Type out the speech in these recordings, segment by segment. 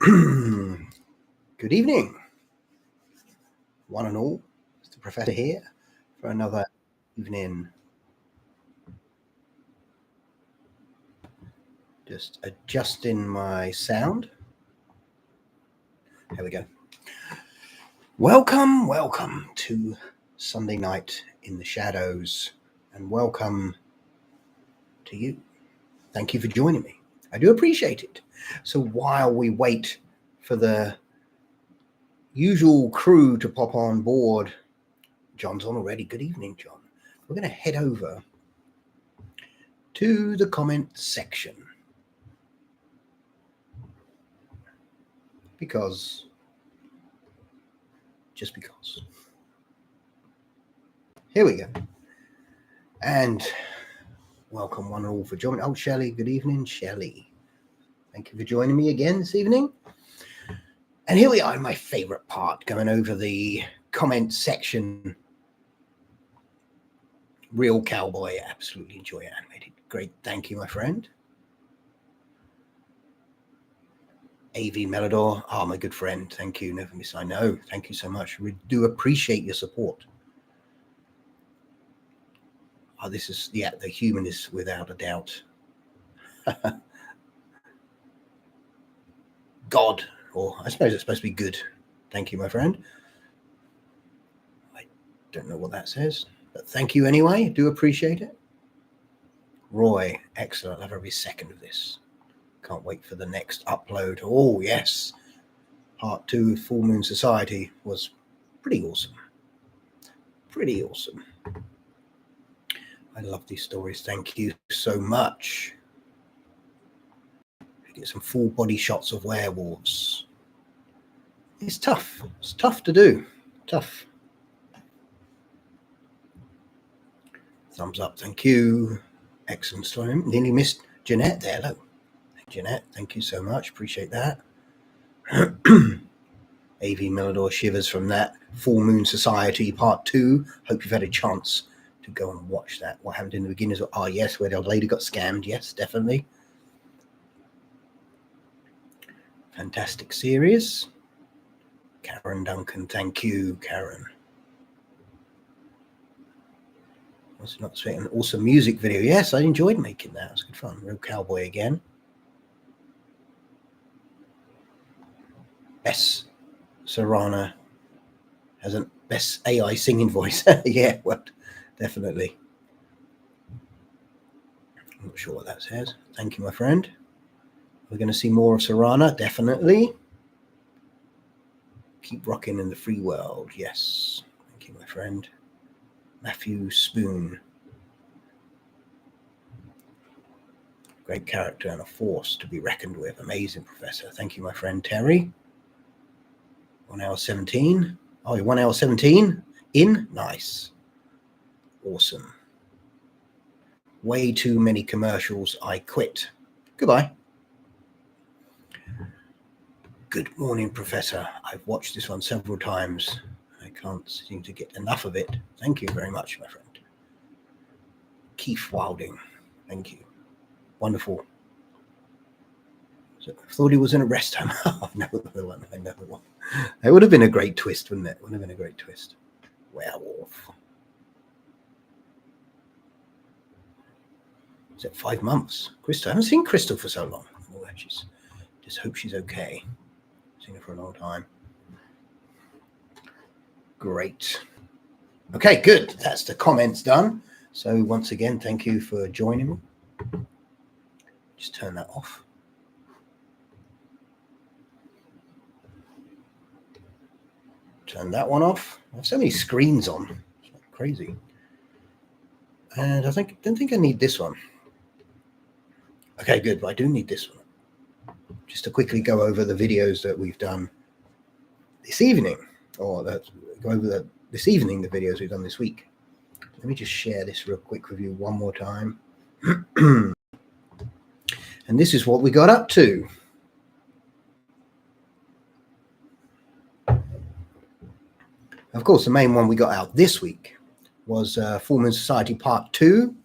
Good evening, one and all. It's the Professor here for another evening. Just adjusting my sound. There we go. Welcome to Sunday Night in the Shadows, and welcome to you. Thank you for joining me. I do appreciate it. So while we wait for the usual crew to pop on board, John's on already. Good evening, John. We're going to head over to the comment section just because. Here we go. And welcome one and all for joining. Oh, Shelley, good evening, Shelley. Thank you for joining me again this evening. And here we are in my favorite part, going over the comment section. Real Cowboy, absolutely enjoy it. Animated. Great, thank you, my friend. AV Melodor, my good friend, thank you. Never miss, I know. Thank you so much. We do appreciate your support. This is, the human is without a doubt God, or I suppose it's supposed to be good. Thank you, my friend. I don't know what that says, but thank you anyway. Do appreciate it. Roy, excellent. I love every second of this. Can't wait for the next upload. Oh, yes. Part 2 of Full Moon Society was pretty awesome. Pretty awesome. I love these stories. Thank you so much. Get some full body shots of werewolves. It's tough. It's tough to do. Tough. Thumbs up. Thank you. Excellent story. Nearly missed Jeanette there. Hello. Jeanette, thank you so much. Appreciate that. AV Melodor shivers from that. Full Moon Society Part 2. Hope you've had a chance to go and watch that. What happened in the beginning is, yes, where the old lady got scammed. Yes, definitely. Fantastic series. Karen Duncan, thank you, Karen. Was not an awesome music video. Yes, I enjoyed making that. It was good fun. Real Cowboy again. Bess Sarana has a best AI singing voice. Yeah, well, definitely. I'm not sure what that says. Thank you, my friend. We're going to see more of Sarana, definitely. Keep rocking in the free world. Yes. Thank you, my friend. Matthew Spoon. Great character and a force to be reckoned with. Amazing, Professor. Thank you, my friend Terry. 1 hour 17. Oh, 1 hour 17 in? Nice. Awesome. Way too many commercials. I quit. Goodbye. Good morning, Professor. I've watched this one several times. I can't seem to get enough of it. Thank you very much, my friend. Keith Wilding. Thank you. Wonderful. So I thought he was in a rest home. Oh, no, the one. I know the one. It would have been a great twist, wouldn't it? Would have been a great twist. Werewolf. Is it 5 months? Crystal. I haven't seen Crystal for so long. Oh, just hope she's okay. I've seen her for a long time. Great. Okay, good. That's the comments done. So once again, thank you for joining me. Just turn that off. Turn that one off. I have so many screens on. It's like crazy. And I don't think I need this one. Okay, good. But I do need this one. Just to quickly go over the videos that we've done this evening, or go over this evening, the videos we've done this week. Let me just share this real quick with you one more time. And this is what we got up to. Of course, the main one we got out this week was Full Moon Society Part 2.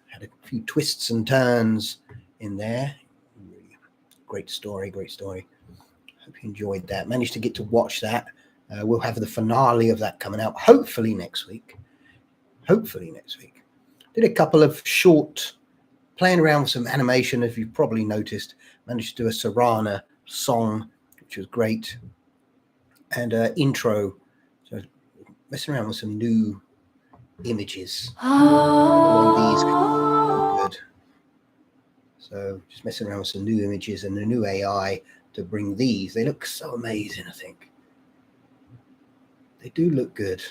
Had a few twists and turns in there. Great story, great story. Hope you enjoyed that. Managed to get to watch that. We'll have the finale of that coming out hopefully next week. Did a couple of short playing around with some animation, as you've probably noticed. Managed to do a Sarana song, which was great, and intro. So messing around with some new images. These good. So just messing around with some new images and the new AI to bring these. They look so amazing, I think. They do look good.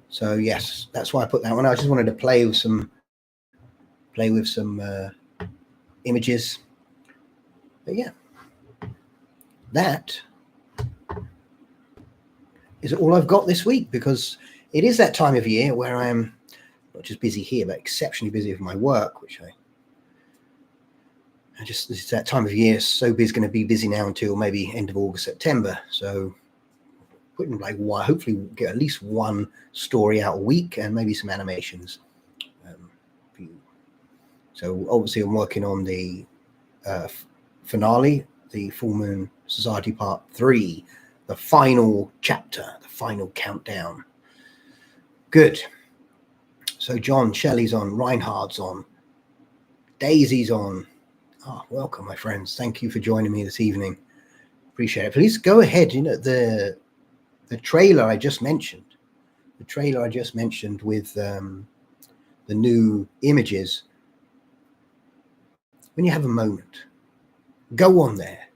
So yes, that's why I put that one. I just wanted to play with some images. But yeah, that is all I've got this week, because it is that time of year where I am not just busy here, but exceptionally busy with my work, which it's that time of year. So busy, going to be busy now until maybe end of August, September. So putting hopefully get at least one story out a week and maybe some animations. So obviously I'm working on the finale, the Full Moon Society Part 3, the final chapter, the final countdown. Good. So John, Shelley's on, Reinhardt's on, Daisy's on. Welcome, my friends. Thank you for joining me this evening. Appreciate it. Please go ahead. The trailer I just mentioned, with the new images. When you have a moment, go on there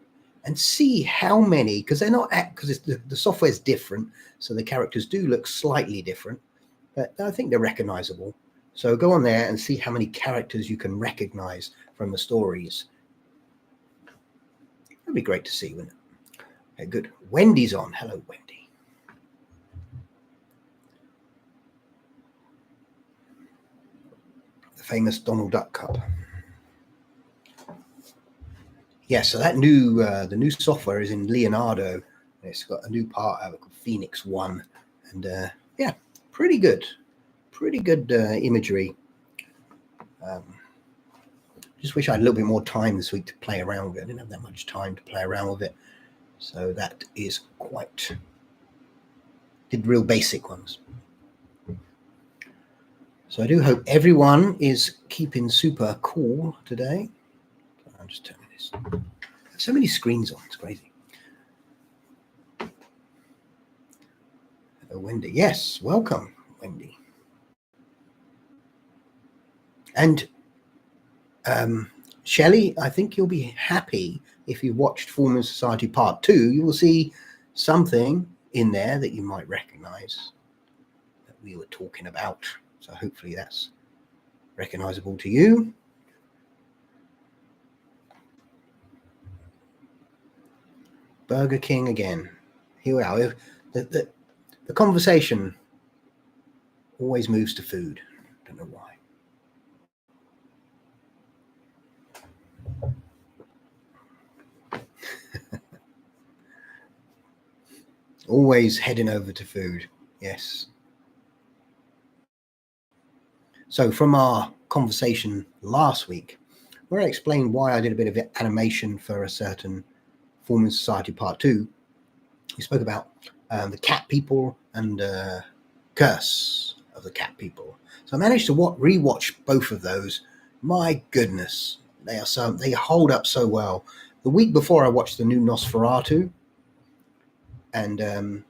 and see how many, because they're not, because the software is different, so the characters do look slightly different, but I think they're recognizable. So go on there and see how many characters you can recognize from the stories. That'd be great to see, wouldn't it? Okay, good. Wendy's on. Hello, Wendy. The famous Donald Duck Cup. Yeah, so that the new software is in Leonardo. It's got a new part called Phoenix One, and yeah, pretty good imagery. Just wish I had a little bit more time this week to play around with it. I didn't have that much time to play around with it, so that is did real basic ones. So I do hope everyone is keeping super cool today. I'm just turning this. So many screens on, it's crazy. Hello, Wendy. Yes, welcome, Wendy. And Shelley, I think you'll be happy if you watched Full Moon Society Part 2. You will see something in there that you might recognize that we were talking about. So hopefully that's recognizable to you. Burger King again. Here we are. The conversation always moves to food. Don't know why. Always heading over to food. Yes. So from our conversation last week, where I explained why I did a bit of animation for a certain Full Moon Society Part 2, we spoke about the cat people and Curse of the Cat People. So I managed to rewatch both of those. My goodness, they hold up so well. The week before I watched the new Nosferatu, and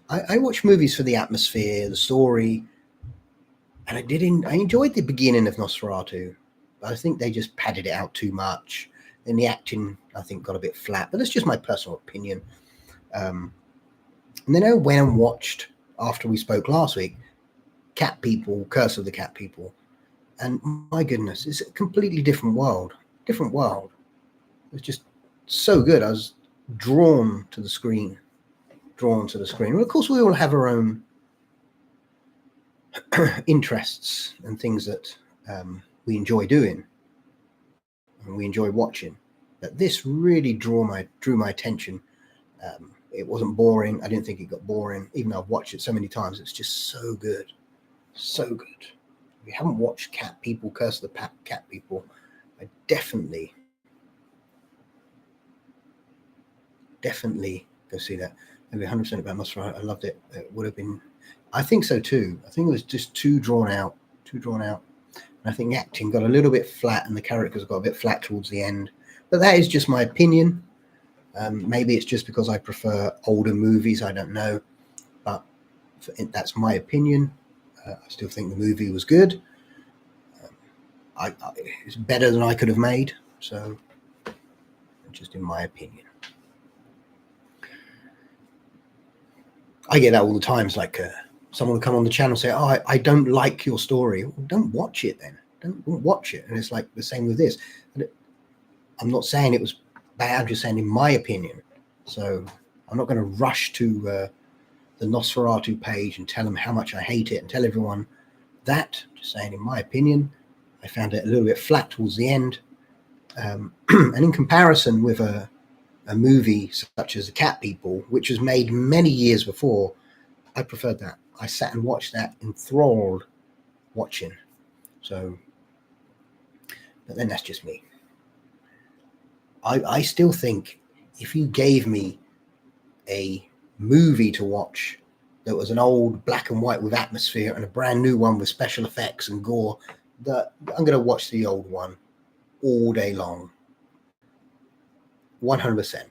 I watch movies for the atmosphere, the story, and I enjoyed the beginning of Nosferatu, but I think they just padded it out too much. And the acting, I think, got a bit flat, but that's just my personal opinion. And then I went and watched, after we spoke last week, Cat People, Curse of the Cat People. And my goodness, it's a completely different world. It's just so good. I was drawn to the screen. Well, of course, we all have our own interests and things that we enjoy doing and we enjoy watching. But this really drew my attention. It wasn't boring. I didn't think it got boring, even though I've watched it so many times. It's just so good. So good. If you haven't watched Cat People, Curse of the Cat People, I definitely definitely go see that. Maybe 100% about Nosferatu. I loved it. It would have been. I think so too. I think it was just too drawn out. And I think the acting got a little bit flat, and the characters got a bit flat towards the end. But that is just my opinion. Maybe it's just because I prefer older movies. I don't know, but that's my opinion. I still think the movie was good. It's better than I could have made. So, just in my opinion. I get that all the time. It's like someone will come on the channel and say, "Oh, I don't like your story." Well, don't watch it then. Don't watch it. And it's like the same with this. I'm not saying it was bad. I'm just saying in my opinion. So I'm not going to rush to the Nosferatu page and tell them how much I hate it and tell everyone that. Just saying in my opinion, I found it a little bit flat towards the end. And in comparison with a movie such as The Cat People, which was made many years before, I preferred that. I sat and watched that enthralled watching. So, but then that's just me. I still think if you gave me a movie to watch that was an old black and white with atmosphere and a brand new one with special effects and gore, that I'm going to watch the old one all day long. 100%.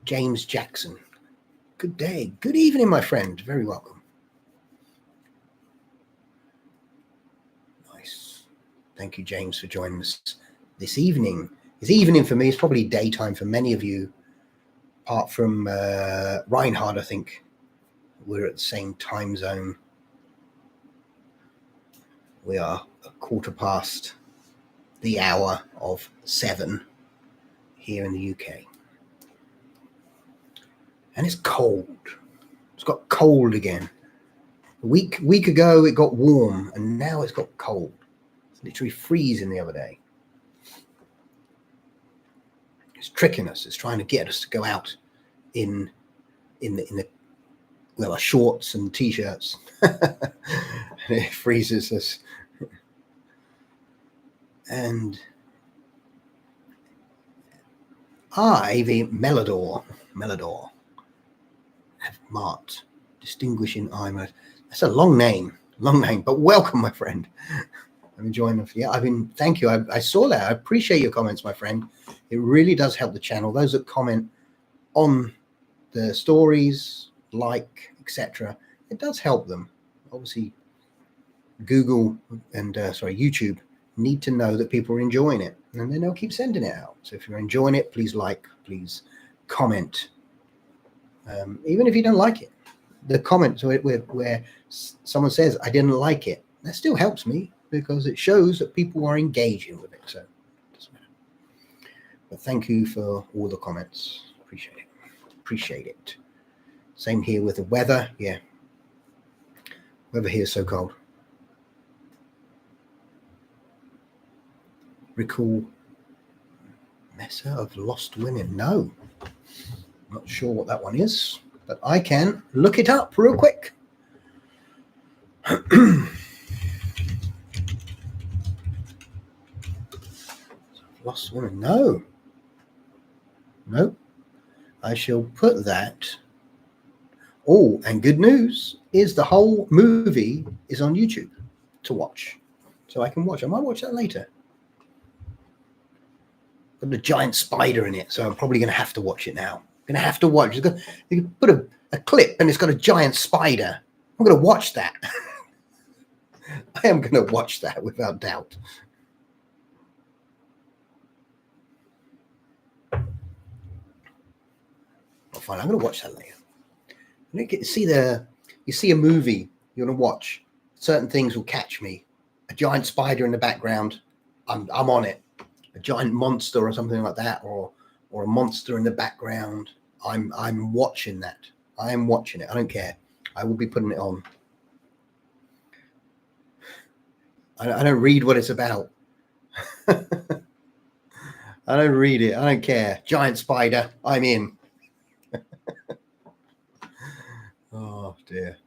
James Jackson. Good day. Good evening, my friend. Very welcome. Nice. Thank you, James, for joining us this evening. It's evening for me. It's probably daytime for many of you, apart from Reinhard, I think. We're at the same time zone. We are a quarter past the hour of 7 here in the UK. And it's cold. It's got cold again. A week ago, it got warm, and now it's got cold. It's literally freezing the other day. It's tricking us. It's trying to get us to go out in the our shorts and t-shirts. And it freezes us. And AV Melodor have marked distinguishing eye. That's a long name, but welcome, my friend. I'm enjoying it. Yeah, thank you. I saw that. I appreciate your comments, my friend. It really does help the channel. Those that comment on the stories, etc., it does help them. Obviously, Google and YouTube need to know that people are enjoying it, and then they'll keep sending it out. So if you're enjoying it, please please comment. Even if you don't like it, the comments where someone says I didn't like it, that still helps me because it shows that people are engaging with it. So it doesn't matter. But thank you for all the comments. Appreciate it. Same here with the weather. Yeah, weather here is so cold. Recall Mesa of Lost Women. No, not sure what that one is, but I can look it up real quick. Lost Women. No. I shall put that. Oh, and good news is the whole movie is on YouTube to watch. So I can watch. I might watch that later. Got a giant spider in it, so I'm probably going to have to watch it now. I'm going to have to watch. You can put a clip and it's got a giant spider. I'm going to watch that. I am going to watch that without doubt. Oh, fine, I'm going to watch that later. You see a movie you want to watch. Certain things will catch me. A giant spider in the background, I'm on it. A giant monster or something like that, or a monster in the background, I'm watching that. I am watching it. I don't care. I will be putting it on. I don't read what it's about. I don't read it. I don't care. Giant spider, I'm in. Oh dear.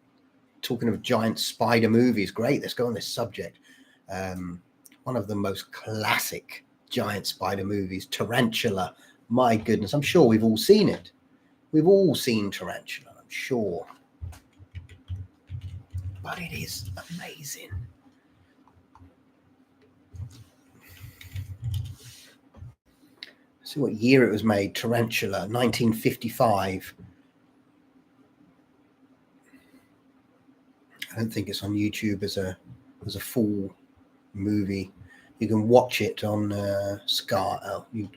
Talking of giant spider movies, great. Let's go on this subject. One of the most classic giant spider movies, Tarantula, My goodness, I'm sure we've all seen it. We've all seen Tarantula, I'm sure. But it is amazing. See what year it was made. Tarantula, 1955. I don't think it's on YouTube as a full movie. You can watch it on Sky. Oh, you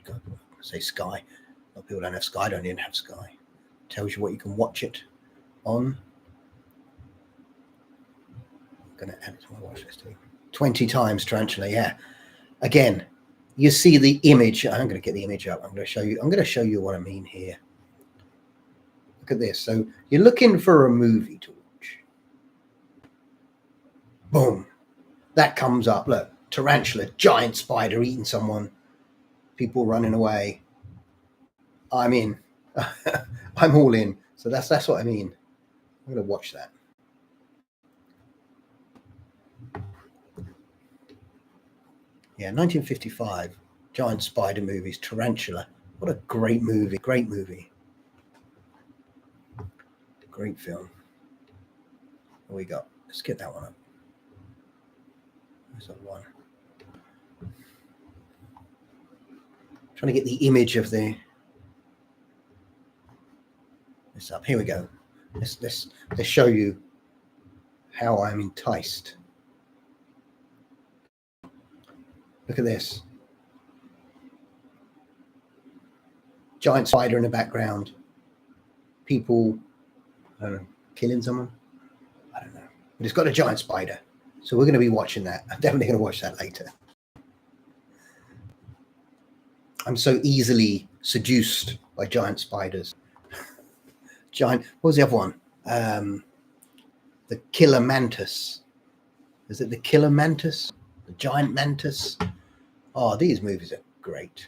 say Sky. A lot of people don't have Sky. I don't even have Sky. It tells you what you can watch it on. I'm going to add it to my watch list too. 20 times Tarantula. Yeah. Again, you see the image. I'm going to get the image up. I'm going to show you what I mean here. Look at this. So you're looking for a movie to watch. Boom. That comes up. Look, tarantula, giant spider eating someone, people running away. I'm in. I'm all in. So that's what I mean. I'm going to watch that. Yeah, 1955, giant spider movies, Tarantula. What a great movie. Great movie. Great film. What we got? Let's get that one up. There's that one. Trying to get the image of this up. Here we go. Let's show you how I'm enticed. Look at this. Giant spider in the background. People, I don't know, killing someone? I don't know. But it's got a giant spider. So we're going to be watching that. I'm definitely going to watch that later. I'm so easily seduced by giant spiders. What was the other one? The killer mantis. Is it the killer mantis? The giant mantis? Oh, these movies are great.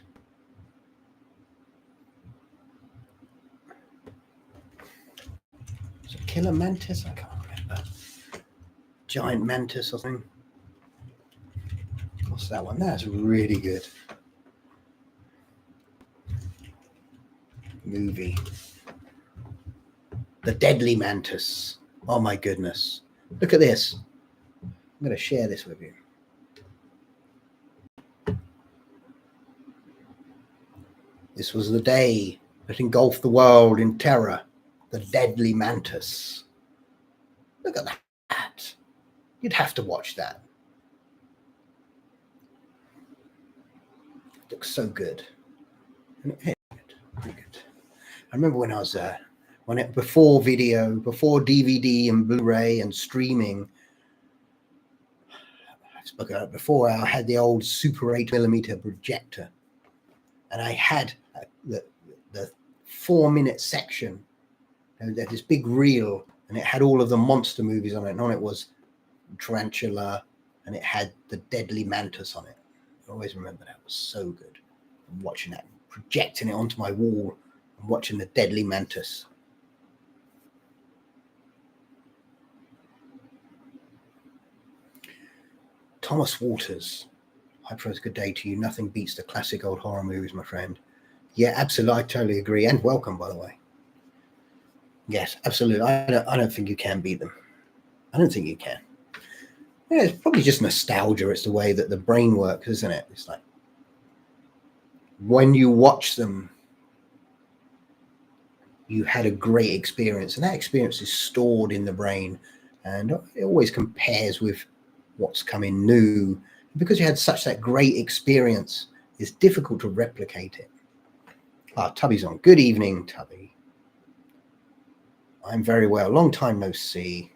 Is it killer mantis? I can't remember. Giant mantis or something. What's that one? That's really good. Movie. The Deadly Mantis. Oh my goodness. Look at this. I'm going to share this with you. This was the day that engulfed the world in terror. The Deadly Mantis. Look at that. You'd have to watch that. It looks so good. Pretty good. I remember when I was before video, before DVD and Blu-ray and streaming. I spoke about it before. I had the old Super 8mm projector, and I had the 4-minute section. And this big reel, and it had all of the monster movies on it. And on it was Tarantula, and it had the Deadly Mantis on it. I always remember that. It was so good. I'm watching that, projecting it onto my wall, and watching the Deadly Mantis. Thomas Waters. Hi, friends. Good day to you. Nothing beats the classic old horror movies, my friend. Yeah, absolutely. I totally agree. And welcome, by the way. Yes, absolutely. I don't think you can beat them. I don't think you can. Yeah, it's probably just nostalgia. It's the way that the brain works, isn't it? It's like when you watch them, you had a great experience, and that experience is stored in the brain, and it always compares with what's coming new. Because you had such that great experience, it's difficult to replicate it. Ah, Tubby's on. Good evening, Tubby. I'm very well. Long time no see.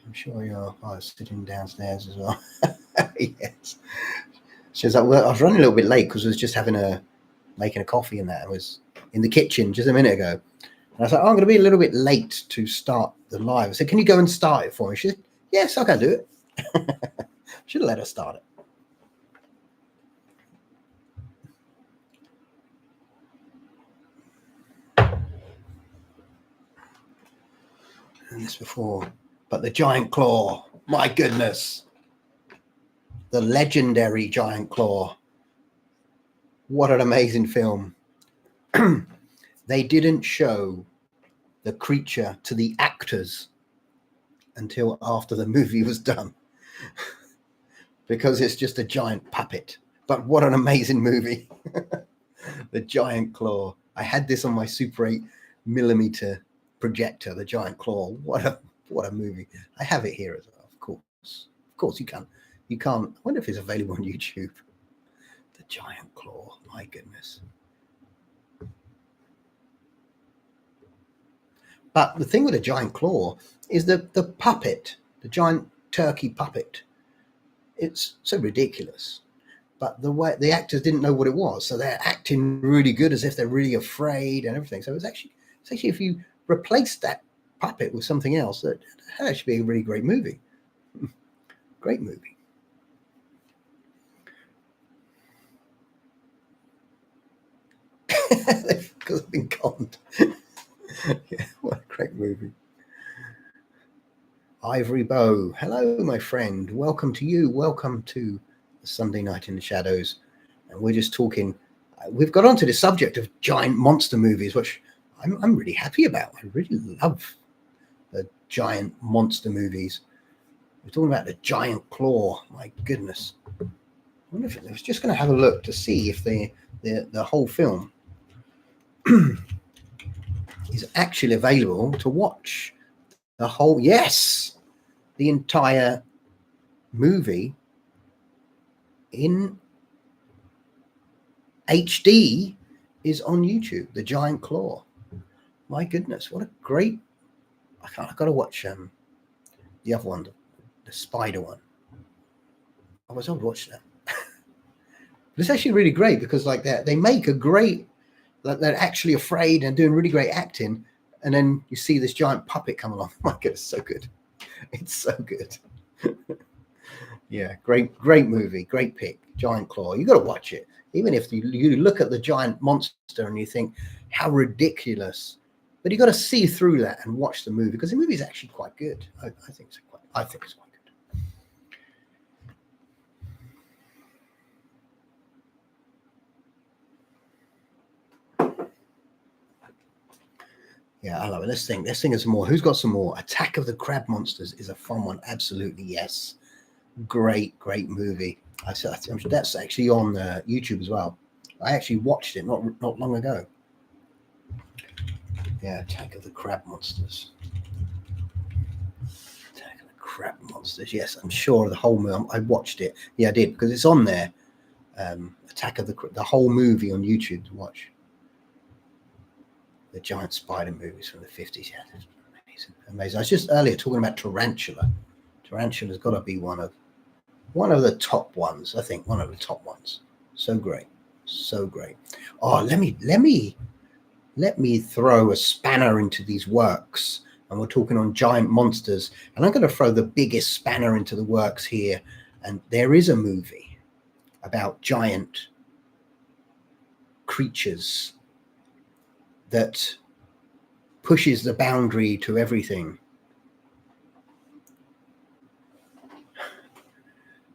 I'm sure you're sitting downstairs as well. Yes. She was like, well, I was running a little bit late because I was just making a coffee and that. I was in the kitchen just a minute ago. And I was like, I'm going to be a little bit late to start the live. I said, can you go and start it for me? She said, yes, I can do it. Should have let her start it. And this before, but the giant claw, my goodness, the legendary giant claw. What an amazing film. They didn't show the creature to the actors until after the movie was done because it's just a giant puppet. But what an amazing movie. The Giant Claw. I had this on my Super 8mm projector, The Giant Claw. What a movie. I have it here as well, of course. Of course you can. You can't. I wonder if it's available on YouTube. The Giant Claw. My goodness. But the thing with a giant claw is the puppet, the giant turkey puppet. It's so ridiculous. But the way the actors didn't know what it was, so they're acting really good as if they're really afraid and everything. So it's actually if you replace that puppet with something else, that should be a really great movie. Great movie. Because I've been conned. Yeah, what a great movie. Ivory Bow. Hello, my friend. Welcome to you. Welcome to Sunday Night in the Shadows. And we're just talking. We've got onto the subject of giant monster movies, which I'm really happy about. I really love the giant monster movies. We're talking about the Giant Claw. My goodness. I wonder if I was just going to have a look to see if the whole film is actually available to watch. The whole, yes, the entire movie in HD is on YouTube. The Giant Claw. My goodness, what a great! I've got to watch the other one, the spider one. I was able to watch that. But it's actually really great because like that, they make a great. Like they're actually afraid and doing really great acting, and then you see this giant puppet come along. My goodness, so good! It's so good. Yeah, great movie, great pick. Giant Claw. You got to watch it. Even if you look at the giant monster and you think how ridiculous, but you got to see through that and watch the movie because the movie is actually quite good. I think it's quite good. Yeah, I love it. Let's think of some more. Who's got some more? Attack of the Crab Monsters is a fun one. Absolutely, yes. Great movie. That's actually on YouTube as well. I actually watched it not long ago. Yeah, Attack of the Crab Monsters. Attack of the Crab Monsters. Yes, I'm sure the whole movie. I watched it. Yeah, I did because it's on there. Attack of the whole movie on YouTube to watch. The giant spider movies from the 50s. Yeah, amazing. I was just earlier talking about Tarantula. Tarantula's got to be one of the top ones. I think one of the top ones. So great. Oh, let me throw a spanner into these works. And we're talking on giant monsters. And I'm going to throw the biggest spanner into the works here. And there is a movie about giant creatures that pushes the boundary to everything.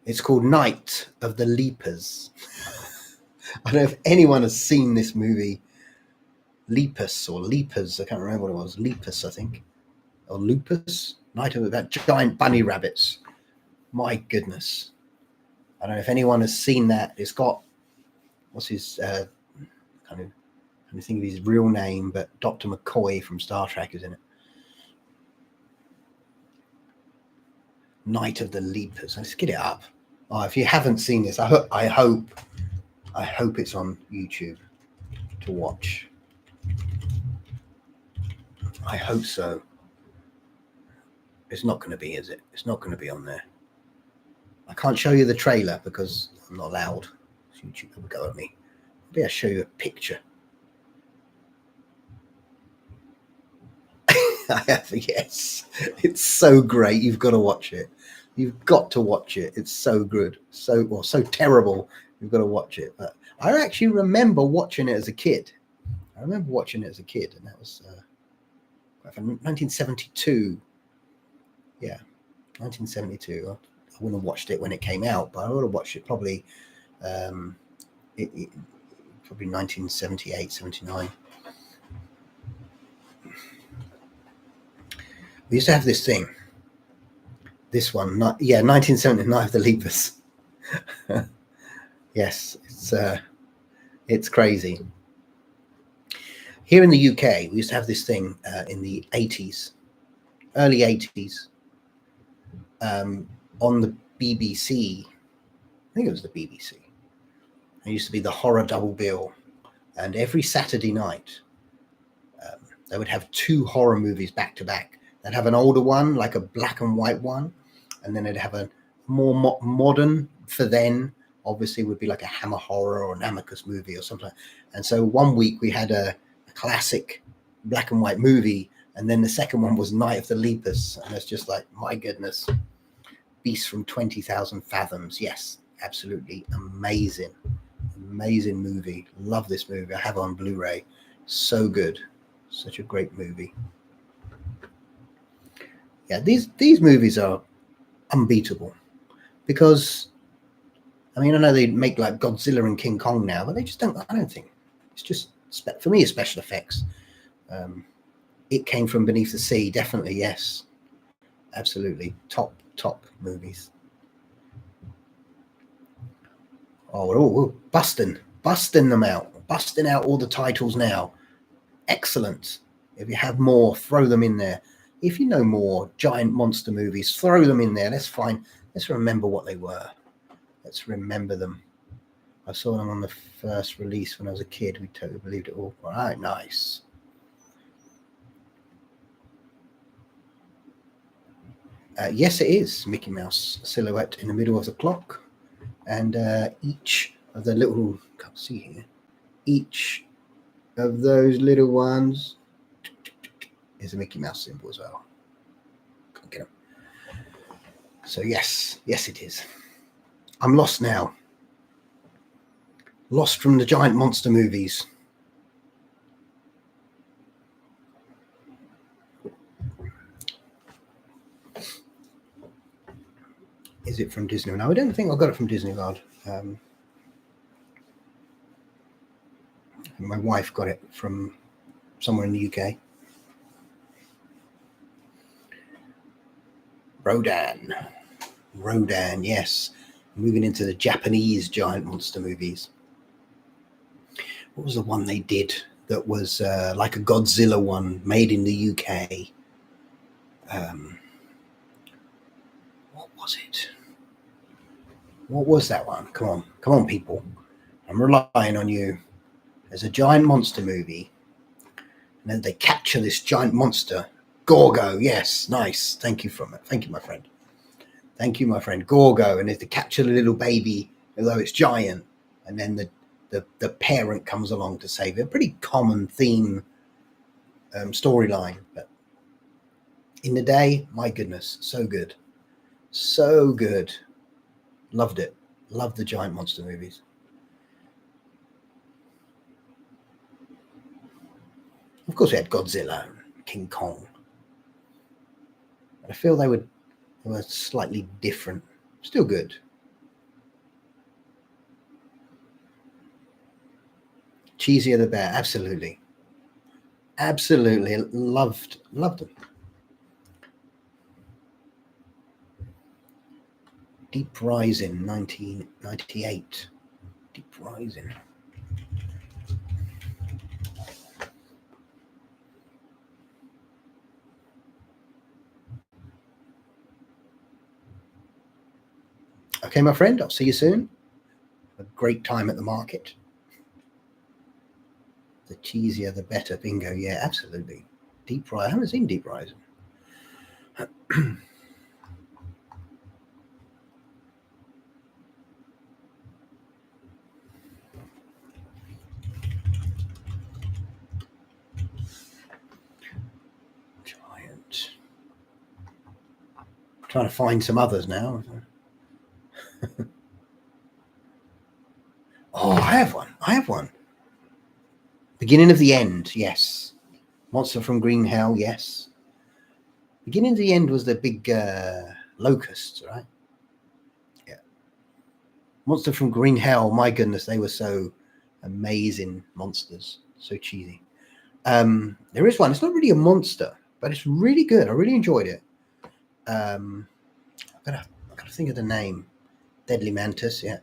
It's called Night of the Leapers. I don't know if anyone has seen this movie. Lepus or Leapers, I can't remember what it was. Lepus, I think. Or Lupus. Night of that giant bunny rabbits. My goodness. I don't know if anyone has seen that. It's got, what's his, kind of think of his real name, but Dr. McCoy from Star Trek is in it. Night of the Leapers. Let's get it up. Oh, if you haven't seen this, I hope it's on YouTube to watch. I hope so. It's not going to be, is it? It's not going to be on there. I can't show you the trailer because I'm not allowed. YouTube will go at me. Maybe I'll show you a picture. I have, yes. It's so great. You've got to watch it. You've got to watch it. It's so good. So terrible. You've got to watch it. But I actually remember watching it as a kid. And that was 1972. Yeah, 1972. I wouldn't have watched it when it came out, but I would have watched it probably probably 1978, 79. We used to have this thing. This one, 1979, The Lepus. Yes, it's crazy. Here in the UK, we used to have this thing in the 80s, early 80s, on the BBC. I think it was the BBC. It used to be the horror double bill, and every Saturday night, they would have 2 horror movies back to back. They'd have an older one, like a black and white one, and then they'd have a more modern, for then, obviously would be like a Hammer Horror or an Amicus movie or something. And so one week we had a classic black and white movie, and then the second one was Night of the Lepus, and it's just like, my goodness, Beast from 20,000 Fathoms. Yes, absolutely amazing movie. Love this movie. I have it on Blu-ray. So good, such a great movie. Yeah, these movies are unbeatable, because I mean, I know they make like Godzilla and King Kong now, but they just don't. I don't think it's just, for me, it's special effects. It Came from Beneath the Sea, definitely, yes, absolutely, top movies. Oh, we're all busting them out, busting out all the titles now. Excellent. If you have more, throw them in there. If you know more giant monster movies, throw them in there. Let's remember what they were. Let's remember them. I saw them on the first release when I was a kid. We totally believed it all. All right, nice. Yes, it is Mickey Mouse silhouette in the middle of the clock, and each of the little, can't see here, each of those little ones is a Mickey Mouse symbol as well. Can't get them. So yes, it is. I'm lost now. Lost from the giant monster movies. Is it from Disney? No, I don't think I got it from Disney World. My wife got it from somewhere in the UK. Rodan, yes. Moving into the Japanese giant monster movies. What was the one they did that was like a Godzilla one made in the UK? What was it? What was that one? Come on, people. I'm relying on you. There's a giant monster movie, and then they capture this giant monster. Gorgo, yes, nice. Thank you, my friend. Thank you, my friend. Gorgo, and they capture the little baby, although it's giant, and then the parent comes along to save it. Pretty common theme storyline, but in the day, my goodness, so good. Loved it. Loved the giant monster movies. Of course, we had Godzilla and King Kong. But I feel they were slightly different. Still good. Cheesier the Bear, absolutely. Loved them. Deep Rising, 1998. Deep Rising. Okay, my friend, I'll see you soon. A great time at the market. The cheesier, the better. Bingo. Yeah, absolutely. Deep Rising. I haven't seen Deep Rising. Giant. I'm trying to find some others now. Oh, I have one. Beginning of the End, yes. Monster from Green Hell, yes. Beginning of the End was the big locusts, right? Yeah. Monster from Green Hell, my goodness, they were so Amazing monsters. So cheesy. There is one. It's not really a monster, but it's really good. I really enjoyed it. I've got to think of the name. Deadly Mantis. Yeah.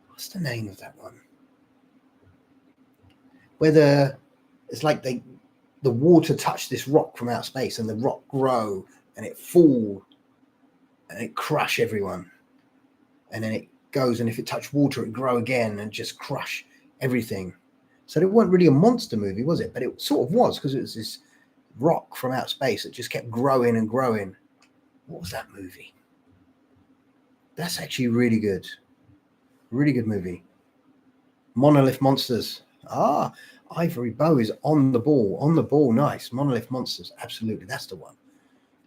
What's the name of that one? Where it's like the water touched this rock from outer space, and the rock grow and it fall and it crush everyone, and then it goes, and if it touched water it grow again and just crush everything. So it wasn't really a monster movie, was it? But it sort of was, because it was this rock from outer space that just kept growing and growing. What was that movie? That's actually really good. Really good movie. Monolith Monsters. Ivory Bow is on the ball. Nice. Monolith Monsters. Absolutely. That's the one.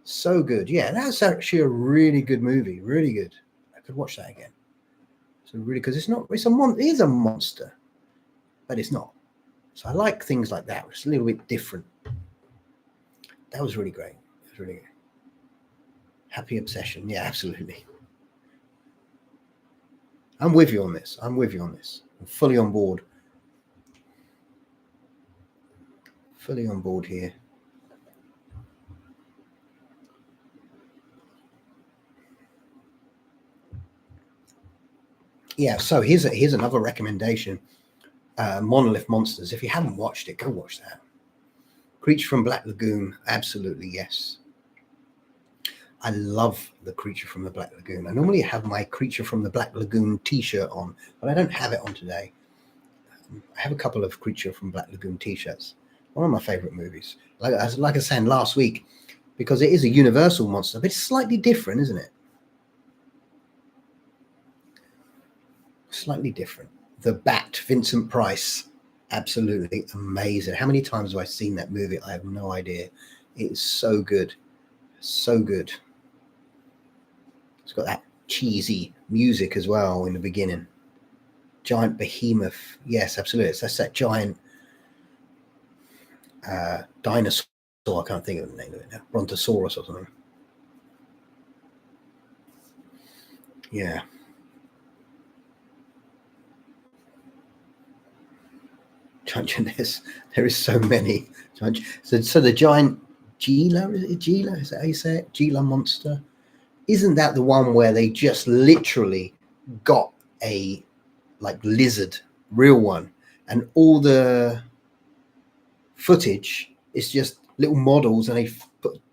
So good. Yeah, that's actually a really good movie. Really good. I could watch that again. So really, because it is a monster, but it's not. So I like things like that. It's a little bit different. That was really great. It was really good. Happy Obsession. Yeah, absolutely. I'm with you on this. I'm fully on board. Fully on board here. Yeah, so here's another recommendation. Monolith Monsters. If you haven't watched it, go watch that. Creature from Black Lagoon. Absolutely, yes. I love the Creature from the Black Lagoon. I normally have my Creature from the Black Lagoon t-shirt on, but I don't have it on today. I have a couple of Creature from Black Lagoon t-shirts. One of my favorite movies. Like I was saying last week, because it is a universal monster, but it's slightly different, isn't it? Slightly different. The Bat, Vincent Price. Absolutely amazing. How many times have I seen that movie? I have no idea. It is so good. So good. It's got that cheesy music as well in the beginning. Giant behemoth. Yes, absolutely. That's that giant dinosaur. I can't think of the name of it now. Brontosaurus or something. Yeah. There is so many. So the giant Gila, is it Gila? Is that how you say it? Gila monster? Isn't that the one where they just literally got a lizard, real one, and all the footage is just little models, and they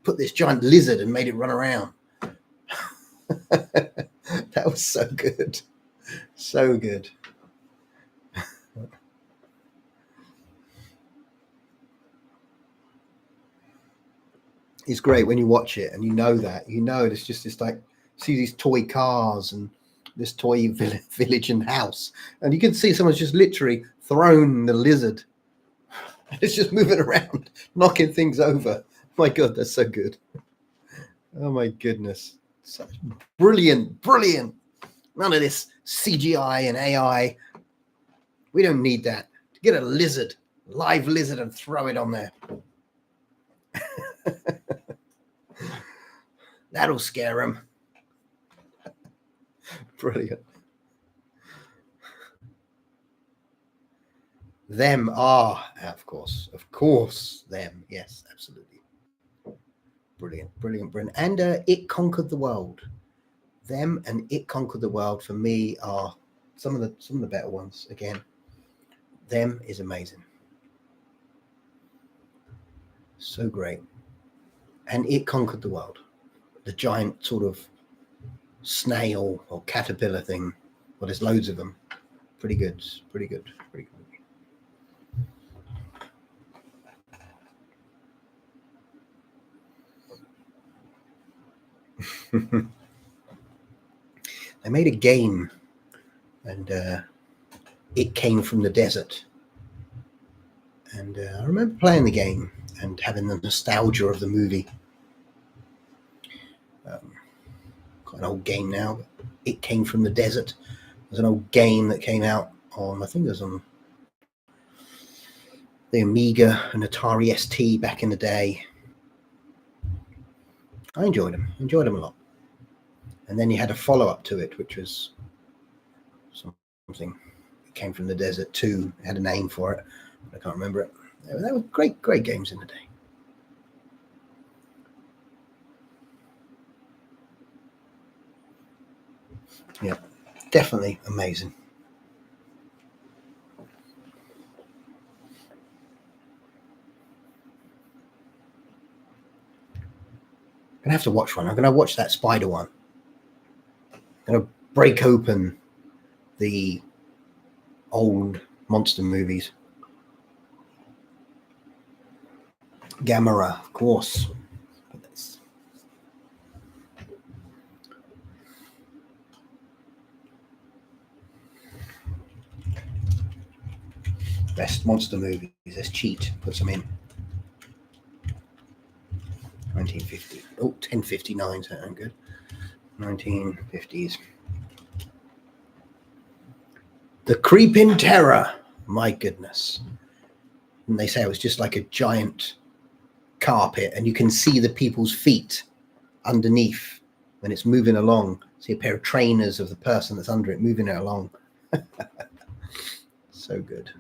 put this giant lizard and made it run around. That was so good. So good. It's great when you watch it and you know there's just this see these toy cars and this toy village and house, and you can see someone's just literally thrown the lizard. It's just moving around, knocking things over. My God, that's so good. Oh my goodness. Such brilliant. None of this CGI and AI. We don't need that. Get a lizard, live lizard, and throw it on there. That'll scare them. Brilliant. Them are, of course, them. Yes, absolutely. Brilliant. And It Conquered the World. Them and It Conquered the World for me are some of the better ones. Again, Them is amazing. So great. And It Conquered the World. The giant sort of snail or caterpillar thing. Well, there's loads of them. Pretty good. They made a game, and It Came from the Desert. And I remember playing the game and having the nostalgia of the movie. Quite an old game now, but It Came from the Desert. It was an old game that came out on, I think it was on the Amiga and Atari ST back in the day. I enjoyed them a lot. And then you had a follow-up to it, which was something came from the desert 2. It had a name for it. I can't remember it. They were great games in the day. Yeah, definitely amazing. I'm gonna have to watch one. I'm gonna watch that spider one. I'm gonna break open the old monster movies. Gamera, of course. Best monster movies. Let's cheat. Put some in. 1950. Oh, 1059. Sound good. 1950s. The Creeping Terror. My goodness. And they say it was just like a giant carpet, and you can see the people's feet underneath when it's moving along. See a pair of trainers of the person that's under it moving it along. So good.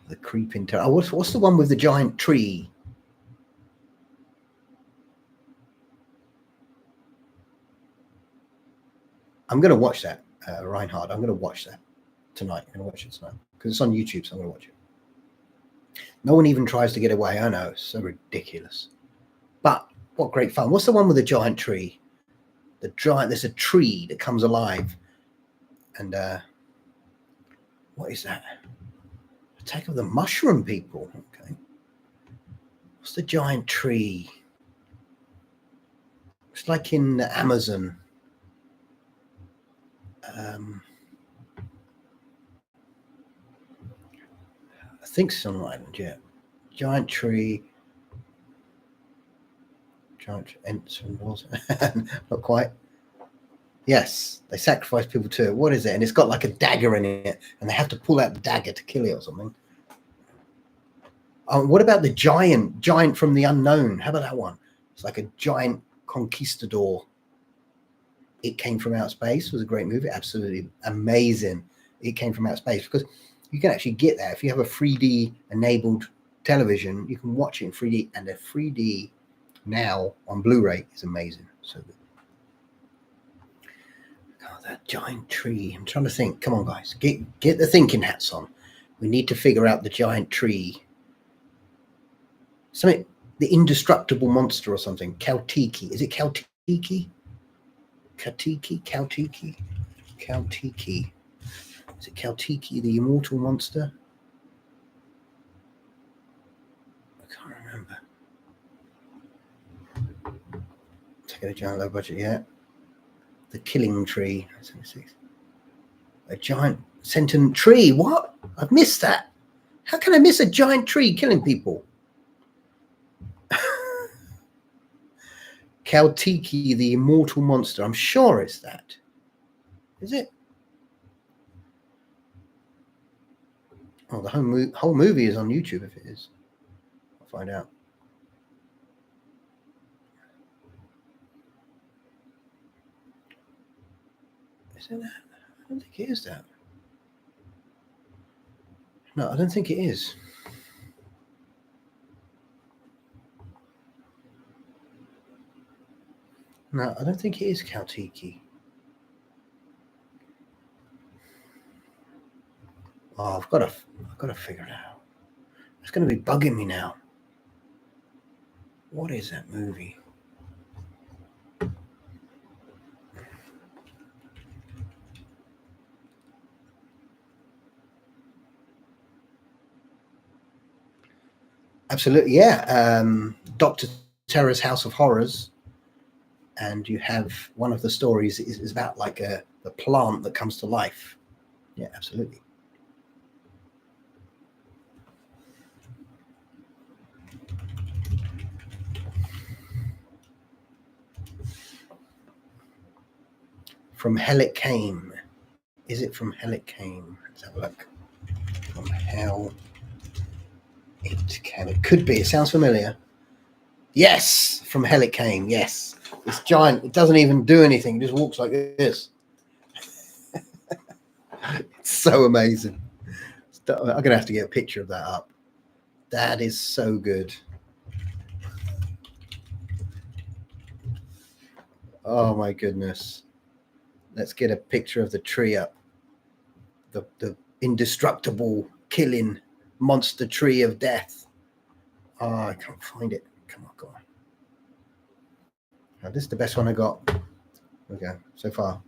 The Creeping Terror. Oh, what's the one with the giant tree? I'm going to watch that, Reinhard. I'm going to watch that tonight. I'm going to watch it tonight because it's on YouTube, so I'm going to watch it. No one even tries to get away. I know, it's so ridiculous. But what great fun. What's the one with the giant tree? There's a tree that comes alive. And what is that? Attack of the Mushroom People. Okay. What's the giant tree? It's like in the Amazon. I think it's on Island, yeah. Giant tree. Giant walls. Not quite. Yes, they sacrifice people to it. What is it? And it's got like a dagger in it, and they have to pull out the dagger to kill it or something. What about the giant from the unknown? How about that one? It's like a giant conquistador. It Came from Outer Space was a great movie. Absolutely amazing. It Came from Outer Space, because you can actually get that if you have a 3D enabled television. You can watch it in 3D, and the 3D now on Blu-ray is amazing. So good. Oh, that giant tree. I'm trying to think. Come on, guys. Get the thinking hats on. We need to figure out the giant tree. Something, the indestructible monster or something. Kaltiki. Is it Kaltiki? Kaltiki. Is it Kaltiki, the immortal monster? I can't remember. Taking a giant low budget, yeah. The Killing Tree. 76. A giant sentient tree. What? I've missed that. How can I miss a giant tree killing people? Kaltiki, the immortal monster. I'm sure it's that. Is it? Oh, the whole movie is on YouTube if it is. I'll find out. Is it that? I don't think it is that. No, I don't think it is. No, I don't think it is Kaltiki. Oh, I've got to figure it out. It's going to be bugging me now. What is that movie? Absolutely, yeah. Dr. Terror's House of Horrors. And you have one of the stories is about like the plant that comes to life. Yeah, absolutely. From Hell It Came. Is it From Hell It Came? Let's have a look. From Hell It Came. It could be. It sounds familiar. Yes, From Hell It Came. Yes. It's giant. It doesn't even do anything. It just walks like this. It's so amazing. I'm going to have to get a picture of that up. That is so good. Oh my goodness. Let's get a picture of the tree up. The indestructible killing monster tree of death. Oh, I can't find it. Come on, go on. Now, this is the best one I got. Okay, so far.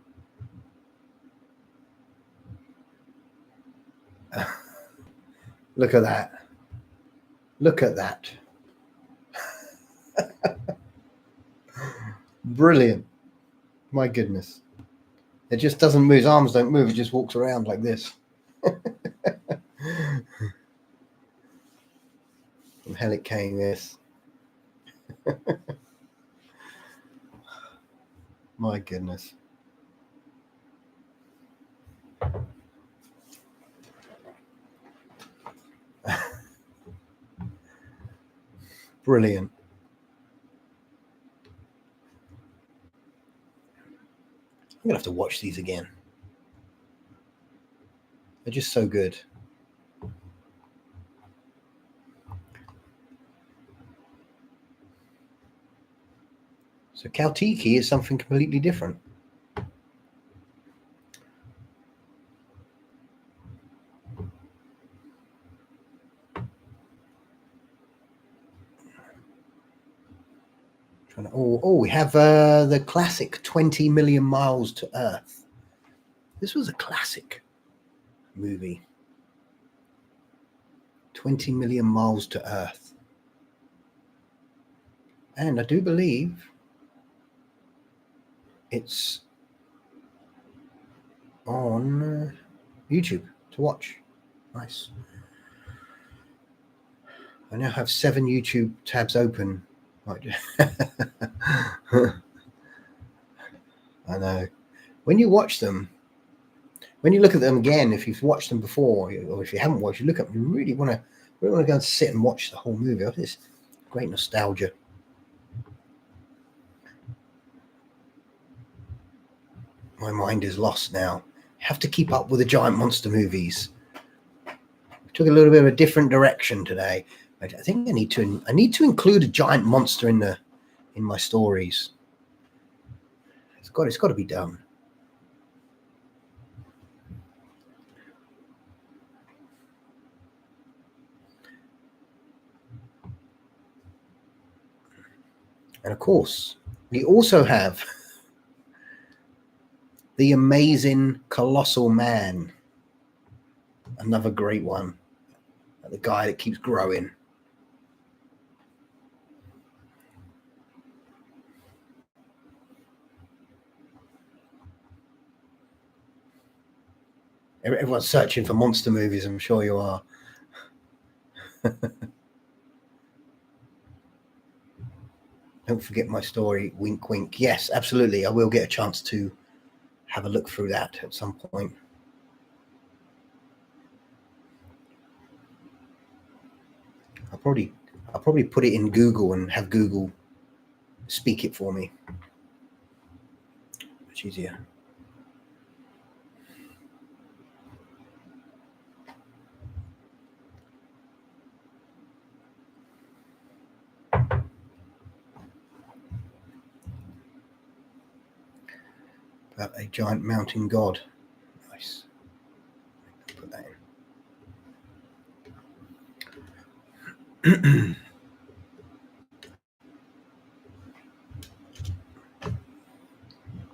Look at that. Look at that. Brilliant. My goodness. It just doesn't move. His arms don't move. It just walks around like this. From hell it came, this. My goodness. Brilliant. I'm going to have to watch these again. They're just so good. So Kaltiki is something completely different. We have the classic 20 Million Miles to Earth. This was a classic movie. 20 Million Miles to Earth. And I do believe it's on YouTube to watch. Nice. I now have 7 YouTube tabs open. I know. When you watch them, when you look at them again, if you've watched them before, or if you haven't watched, you look up, you really want to go and sit and watch the whole movie. It's great nostalgia. My mind is lost now. I have to keep up with the giant monster movies. We took a little bit of a different direction today. I think I need to include a giant monster in my stories. It's got to be done. And of course, we also have The Amazing Colossal Man. Another great one. The guy that keeps growing. Everyone's searching for monster movies, I'm sure you are. Don't forget my story, wink, wink. Yes, absolutely. I will get a chance to have a look through that at some point. I'll probably put it in Google and have Google speak it for me. Much easier. About a giant mountain god. Nice. Put that in.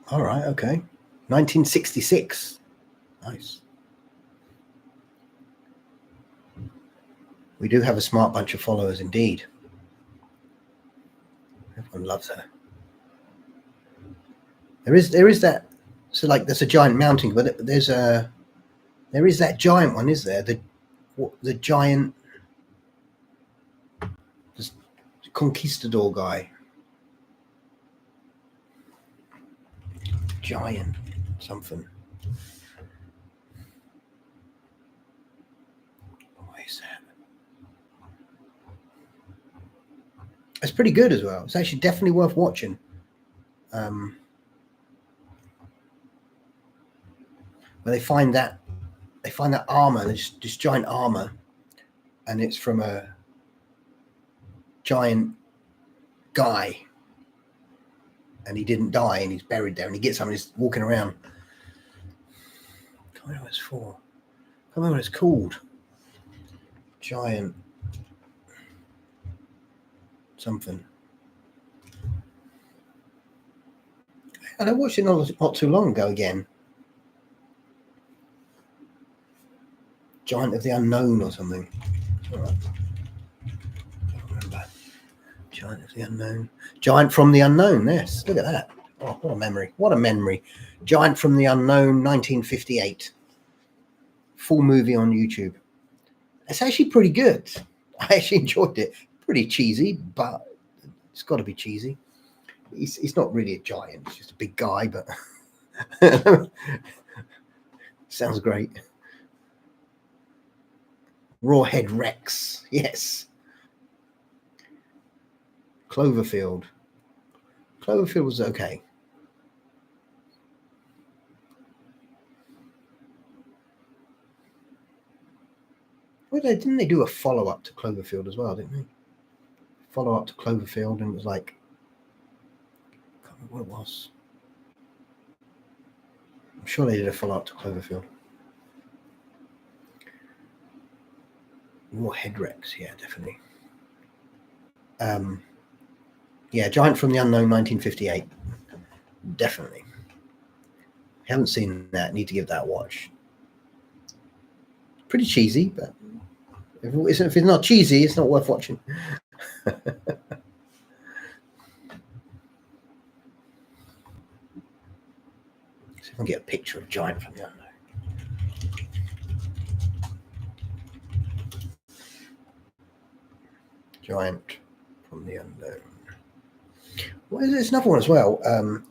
All right, okay. 1966. Nice. We do have a smart bunch of followers indeed. Everyone loves her. There is that. So like there's a giant mountain, but there is that giant one, is there? The giant conquistador guy. Giant something. What is that? It's pretty good as well. It's actually definitely worth watching. where they find that armor, this giant armor, and it's from a giant guy, and he didn't die, and he's buried there, and he gets up and he's walking around. I can't remember what it's for. I can't remember what it's called. Giant something. And I watched it not too long ago again. Giant of the Unknown or something. All right. I can't remember. Giant of the Unknown. Giant from the Unknown. Yes, look at that. Oh, what a memory. What a memory. Giant from the Unknown, 1958. Full movie on YouTube. It's actually pretty good. I actually enjoyed it. Pretty cheesy, but it's got to be cheesy. He's not really a giant. He's just a big guy, but sounds great. Rawhead Rex. Yes. Cloverfield. Cloverfield was okay. Well, didn't they do a follow-up to Cloverfield as well, didn't they? Follow-up to Cloverfield, and it was like, I can't remember what it was. I'm sure they did a follow-up to Cloverfield. Rawhead Rex, yeah, definitely. Yeah, Giant from the Unknown, 1958. Definitely. Haven't seen that. Need to give that a watch. Pretty cheesy, but if it's not cheesy, it's not worth watching. See if I can get a picture of Giant from the Unknown. Giant from the Unknown. Well, there's another one as well.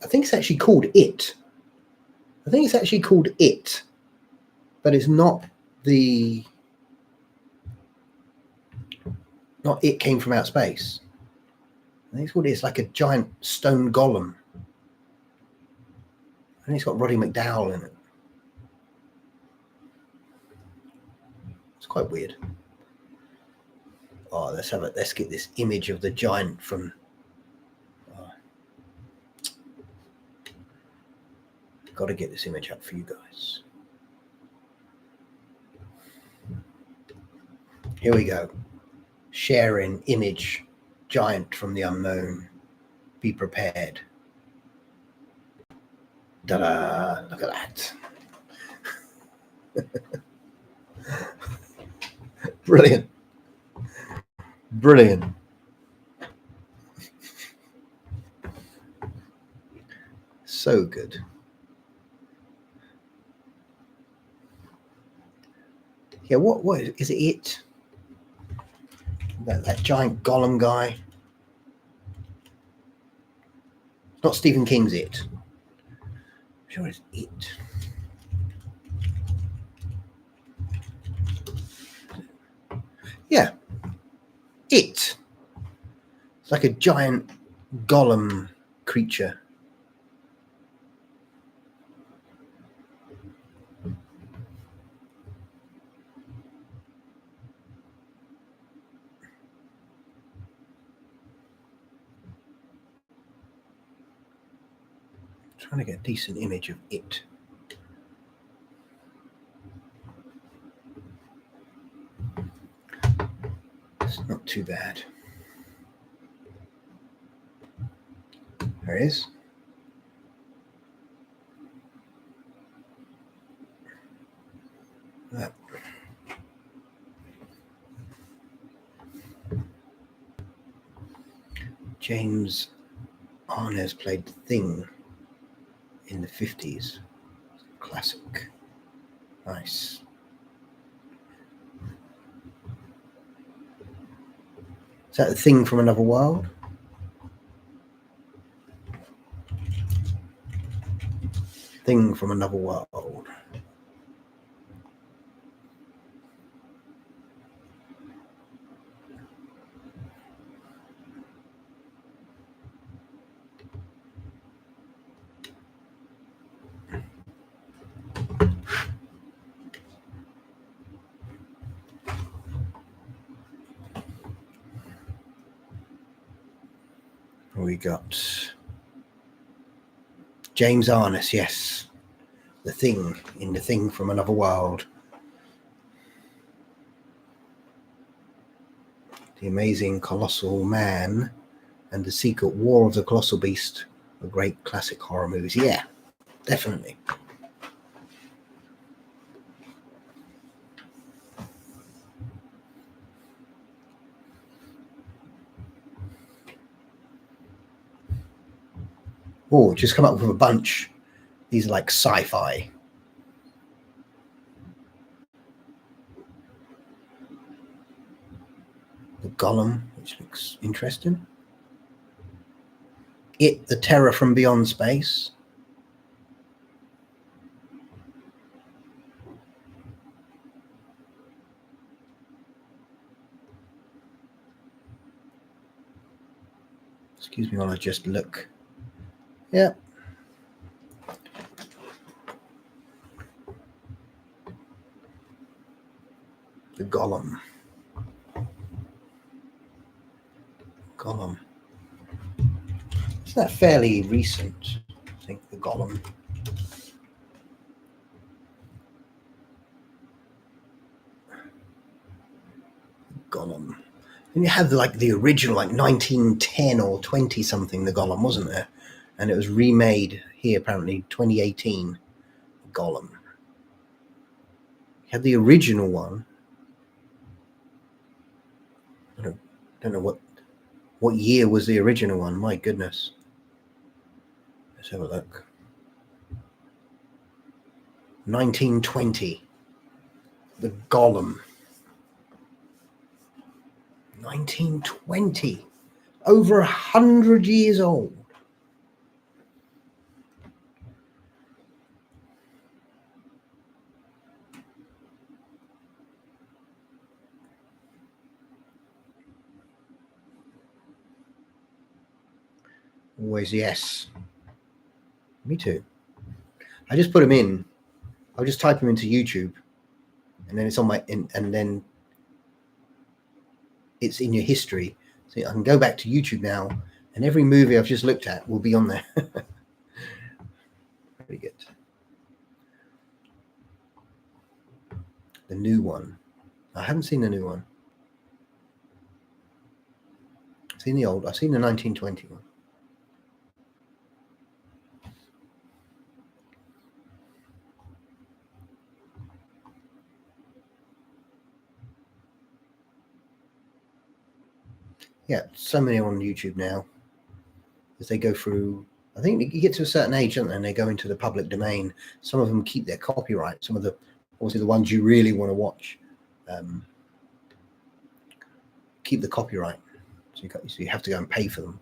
I think it's actually called It. But it's not It Came from Outer Space. I think it's called It's like a giant stone golem. I think it's got Roddy McDowall in it. It's quite weird. Oh, let's get this image of the giant from. Got to get this image up for you guys. Here we go. Sharing image, Giant from the Unknown. Be prepared. Ta-da! Look at that. Brilliant. Brilliant. So good. Yeah, what is it? That giant golem guy. Not Stephen King's It. I'm sure it's It. Yeah. It. It's like a giant golem creature. Trying to get a decent image of it. It's not too bad. There it is. That. James Arness played Thing in the 50s. Classic. Nice. Is that the Thing from Another World? Thing from Another World. We got James Arness, yes. The Thing, in The Thing from Another World. The Amazing Colossal Man and The Secret War of the Colossal Beast are great classic horror movies. Yeah, definitely. Oh, just come up with a bunch. These are like sci-fi. The Golem, which looks interesting. It, The Terror from Beyond Space. Excuse me while I just look. Yeah. The Golem. Golem. Isn't that fairly recent? I think The Golem. Golem. And you had like the original, like 1910 or 20 something, The Golem, wasn't there? And it was remade here apparently 2018. Golem. You had the original one. I don't know what year was the original one. My goodness. Let's have a look. 1920. The Golem. 1920. Over 100 years old. Always yes. Me too. I just put them in. I'll just type them into YouTube, and then it's on my and then it's in your history. So I can go back to YouTube now, and every movie I've just looked at will be on there. Very good. The new one. I haven't seen the new one. I've seen the old. I've seen the 1920 one. Yeah, so many on YouTube now. As they go through, I think you get to a certain age, don't they, and they go into the public domain. Some of them keep their copyright. Some of the, obviously, the ones you really want to watch, keep the copyright. So you have to go and pay for them.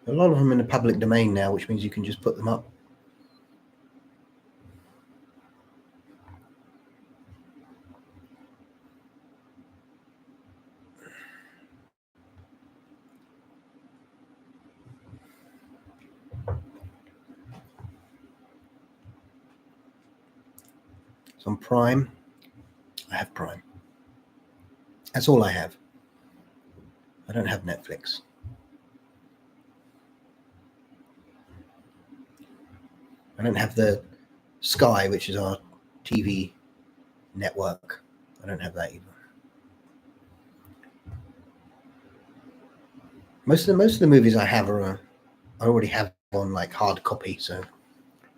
A lot of them in the public domain now, which means you can just put them up. So on Prime, I have Prime. That's all I have. I don't have Netflix. I don't have the Sky, which is our TV network. I don't have that either. Most of the movies I have I already have on like hard copy. So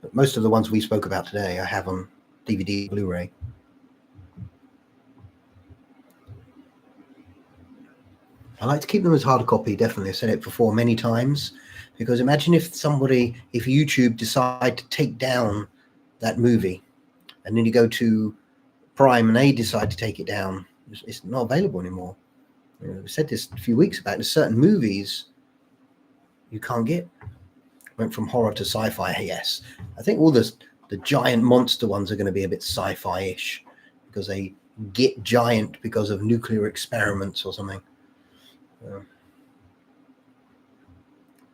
but most of the ones we spoke about today, I have on DVD, Blu-ray. I like to keep them as hard copy. Definitely, I've said it before many times. Because imagine if YouTube decide to take down that movie, and then you go to Prime and they decide to take it down, it's not available anymore. You know, we said this a few weeks back. There's certain movies you can't get. Went from horror to sci-fi. Yes, I think all the giant monster ones are going to be a bit sci-fi-ish because they get giant because of nuclear experiments or something.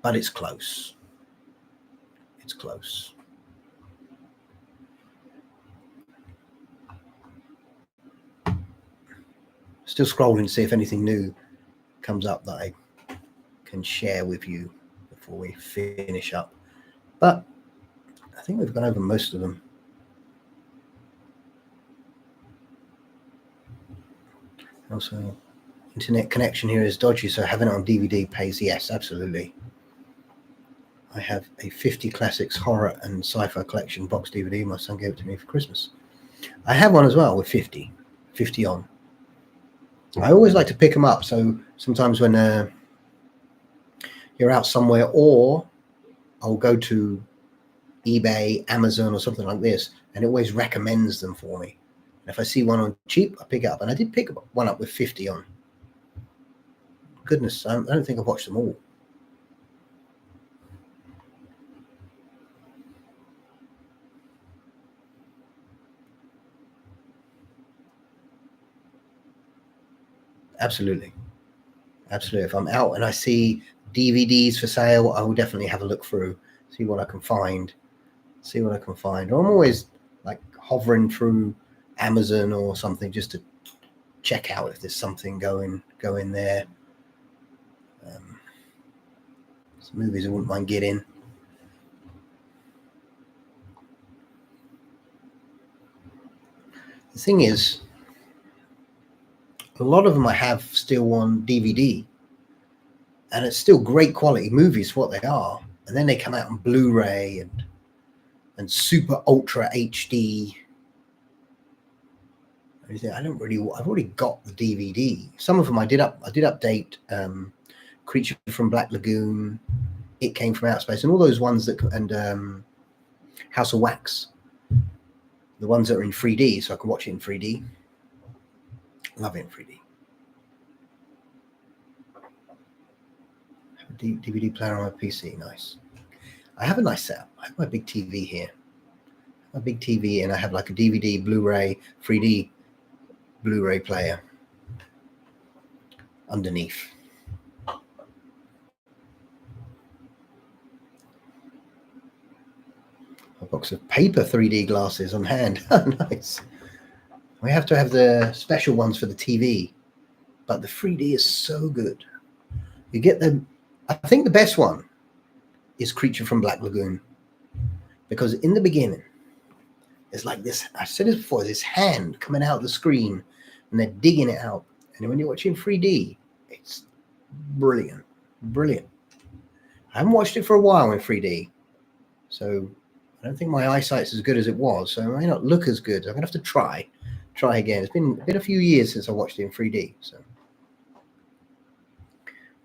But it's close. It's close. Still scrolling to see if anything new comes up that I can share with you before we finish up. But I think we've gone over most of them. Also, internet connection here is dodgy, so having it on DVD pays. Yes, absolutely. I have a 50 Classics horror and sci-fi collection box DVD. My son gave it to me for Christmas. I have one as well with 50 on. I always like to pick them up. So sometimes when you're out somewhere, or I'll go to eBay, Amazon, or something like this, and it always recommends them for me. And if I see one on cheap, I pick it up. And I did pick one up with 50 on. Goodness, I don't think I've watched them all. Absolutely. If I'm out and I see DVDs for sale, I will definitely have a look through, see what I can find. Or I'm always like hovering through Amazon or something just to check out if there's something going there. Some movies I wouldn't mind getting. The thing is, a lot of them I have still on DVD, and it's still great quality movies for what they are. And then they come out on Blu-ray and super ultra HD. I've already got the DVD. Some of them I did update. Creature from Black Lagoon, It Came from Outer Space, and all those ones and House of Wax, the ones that are in 3D, so I can watch it in 3D. Love it in 3D. Have a DVD player on my PC, nice. I have a nice setup. I have my big TV here. A big TV, and I have like a DVD, Blu-ray, 3D Blu-ray player underneath. A box of paper 3D glasses on hand. Nice. We have to have the special ones for the TV, but the 3D is so good. You get them. I think the best one is Creature from Black Lagoon, because in the beginning, it's like this. I said this before. This hand coming out of the screen, and they're digging it out. And when you're watching 3D, it's brilliant. I haven't watched it for a while in 3D, so I don't think my eyesight's as good as it was. So it may not look as good. I'm gonna have to try again. It's been a few years since I watched it in 3D, so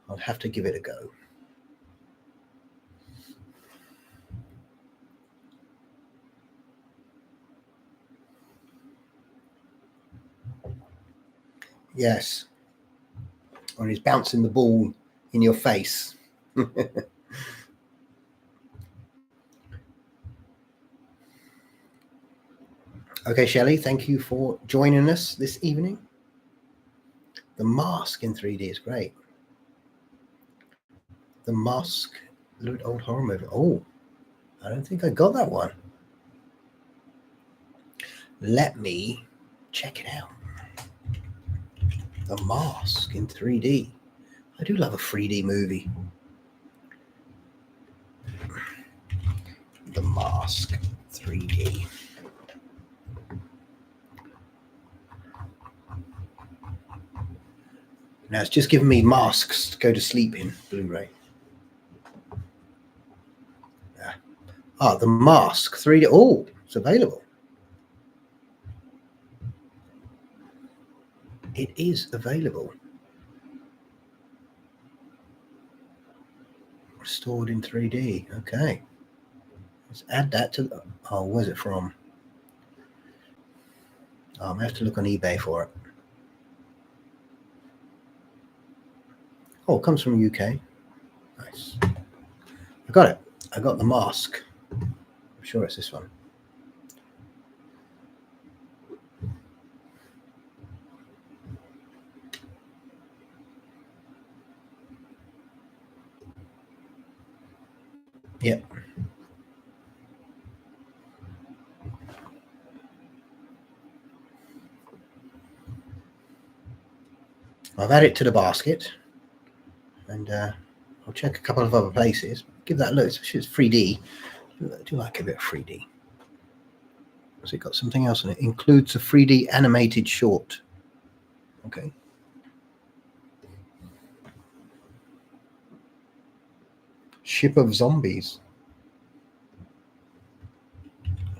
I'll have to give it a go. Yes, when he's bouncing the ball in your face. Okay, Shelley, thank you for joining us this evening. The Mask in 3D is great. The Mask, old horror movie. Oh, I don't think I got that one. Let me check it out. The Mask in 3D. I do love a 3D movie. The Mask 3D. Now it's just giving me Masks to go to sleep in Blu-ray. The Mask 3D. Oh, it's available. It is available. Restored in 3D. Okay. Let's add that to the... Oh, where's it from? I'm going to have to look on eBay for it. Oh, it comes from UK. Nice. I got it. I got The Mask. I'm sure it's this one. Yep. I've added it to the basket, and I'll check a couple of other places. Give that a look, especially it's 3D. I do like a bit of 3D. So it got something else in it. Includes a 3D animated short. Okay. Ship of Zombies.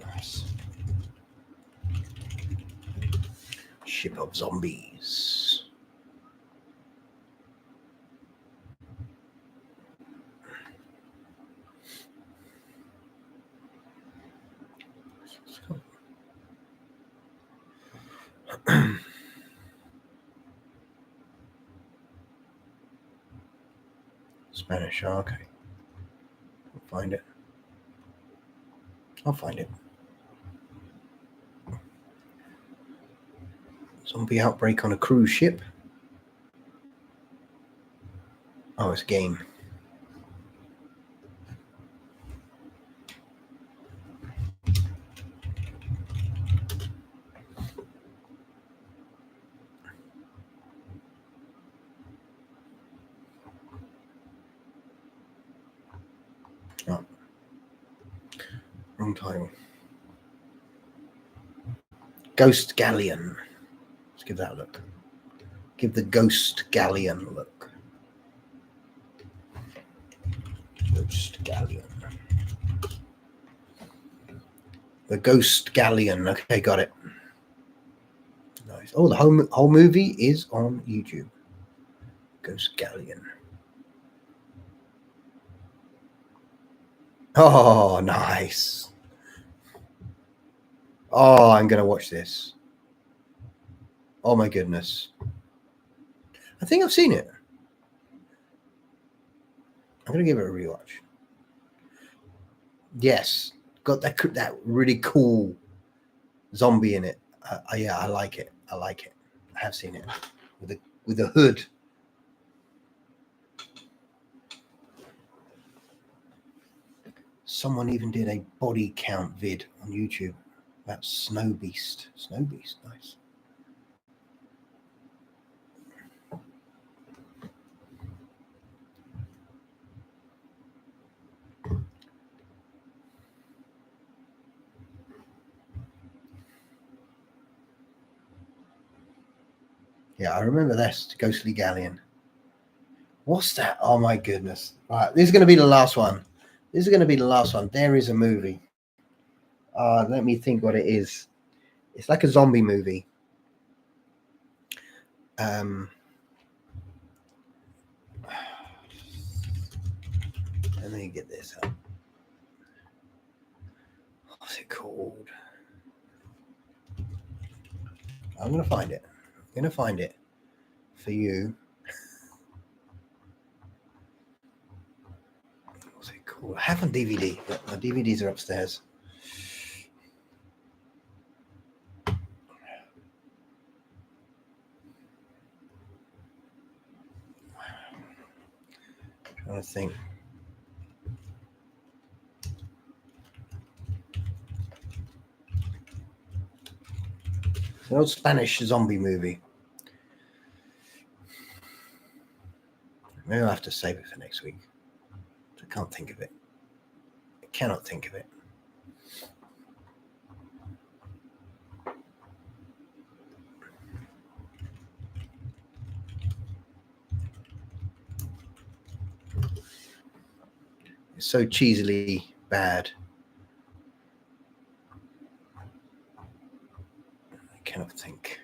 Nice. Ship of Zombies. Spanish, okay. I'll find it. I'll find it. Zombie outbreak on a cruise ship. Oh, it's a game. Oh. Wrong title. Ghost Galleon. Let's give that a look. Give the Ghost Galleon a look. Ghost Galleon. The Ghost Galleon. Okay, got it. Nice. Oh, the whole movie is on YouTube. Ghost Galleon. Oh, nice. Oh, I'm going to watch this. Oh, my goodness. I think I've seen it. I'm going to give it a rewatch. Yes. Got that really cool zombie in it. Yeah, I like it. I like it. I have seen it. With the hood. Someone even did a body count vid on YouTube about Snow Beast. Snow Beast, nice. Yeah, I remember this, Ghostly Galleon. What's that? Oh my goodness. Right, this is going to be the last one. This is going to be the last one. There is a movie. Let me think what it is. It's like a zombie movie. Let me get this up. What's it called? I'm going to find it. I'm going to find it for you. What's it called? I have on DVD, but my DVDs are upstairs. I'm trying to think. It's an old Spanish zombie movie. Maybe I'll have to save it for next week. I can't think of it. I cannot think of it. It's so cheesily bad. I cannot think.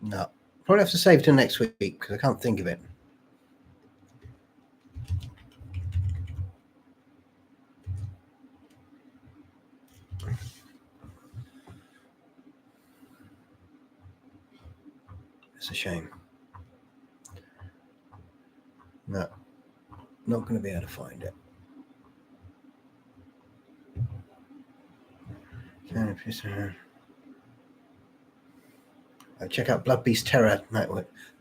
No. Probably have to save till next week because I can't think of it. It's a shame. No. Not going to be able to find it. Check out Blood Beast Terror.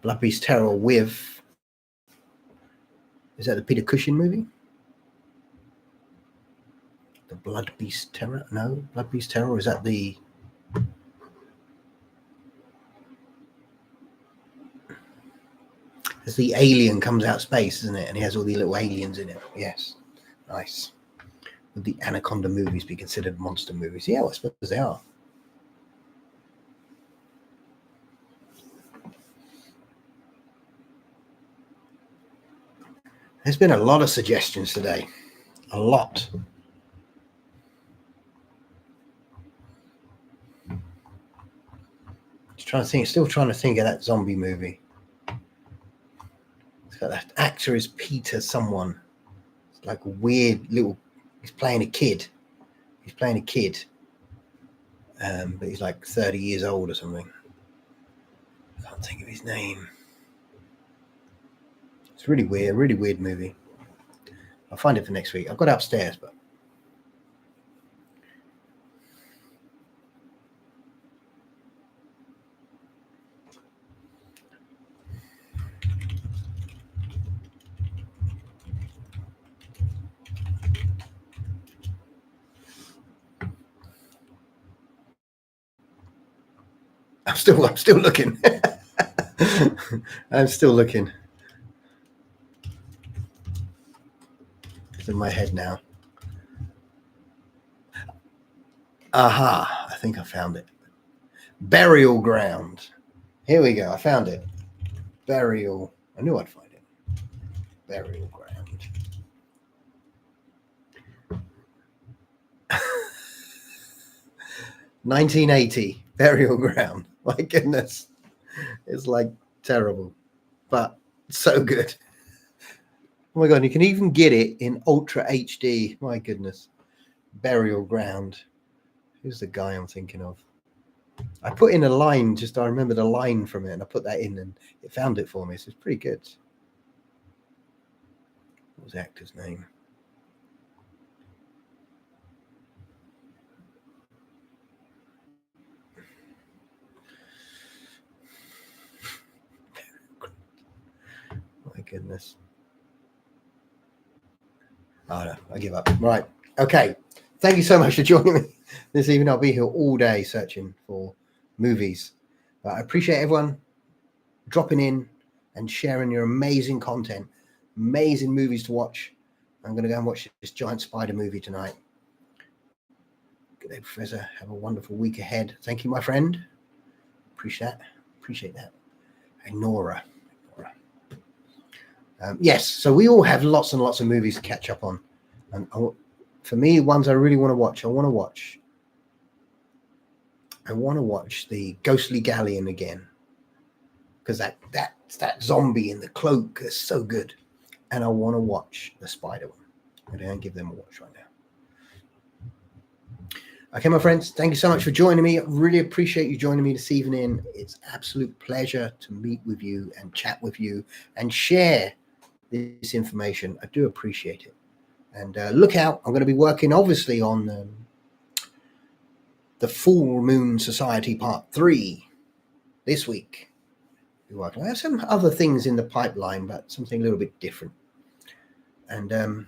Blood Beast Terror with. Is that the Peter Cushing movie? The Blood Beast Terror? No, Blood Beast Terror, or is that the... As the alien comes out of space, isn't it? And he has all the little aliens in it. Yes. Nice. Would the Anaconda movies be considered monster movies? Yeah, well, I suppose they are. There's been a lot of suggestions today. A lot. Still trying to think of that zombie movie. It's got that actor is Peter someone. It's like a weird little... He's playing a kid. But he's like 30 years old or something. I can't think of his name. It's really weird movie. I'll find it for next week. I've got it upstairs, but... I'm still looking. I'm still looking. It's in my head now. Aha! I think I found it. Burial Ground. Here we go. I found it. Burial. I knew I'd find it. Burial Ground. 1980. Burial Ground. My goodness. It's like terrible, but so good. Oh my God. You can even get it in Ultra HD. My goodness. Burial Ground. Who's the guy I'm thinking of? I put in a line, I remember the line from it, and I put that in and it found it for me. So it's pretty good. What was the actor's name? My goodness. Oh no, I give up. Right. Okay. Thank you so much for joining me this evening. I'll be here all day searching for movies. I appreciate everyone dropping in and sharing your amazing content, amazing movies to watch. I'm going to go and watch this giant spider movie tonight. Good day, Professor. Have a wonderful week ahead. Thank you, my friend. Appreciate that. And Nora. Yes, so we all have lots and lots of movies to catch up on. And for me, ones I really want to watch, I want to watch the Ghostly Galleon again, because that zombie in the cloak is so good. And I want to watch the spider one. I'm going to give them a watch right now. Okay, my friends, thank you so much for joining me. I really appreciate you joining me this evening. It's an absolute pleasure to meet with you and chat with you and share this information. I do appreciate it. And look out, I'm going to be working obviously on the Full Moon Society Part 3 this week. I have some other things in the pipeline, but something a little bit different. And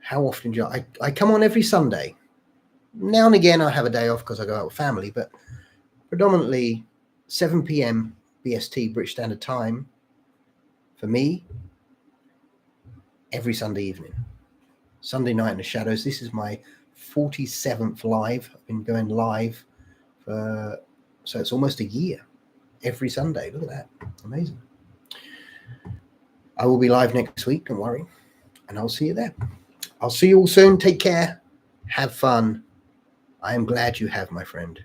how often do I come on every Sunday? Now and again I have a day off because I go out with family, but predominantly 7 p.m. BST, British Standard Time, for me, every Sunday evening. Sunday Night in the Shadows. This is my 47th live. I've been going live so it's almost a year. Every Sunday. Look at that. Amazing. I will be live next week, don't worry. And I'll see you there. I'll see you all soon. Take care. Have fun. I am glad you have, my friend.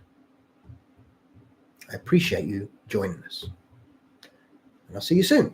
I appreciate you joining us. And I'll see you soon.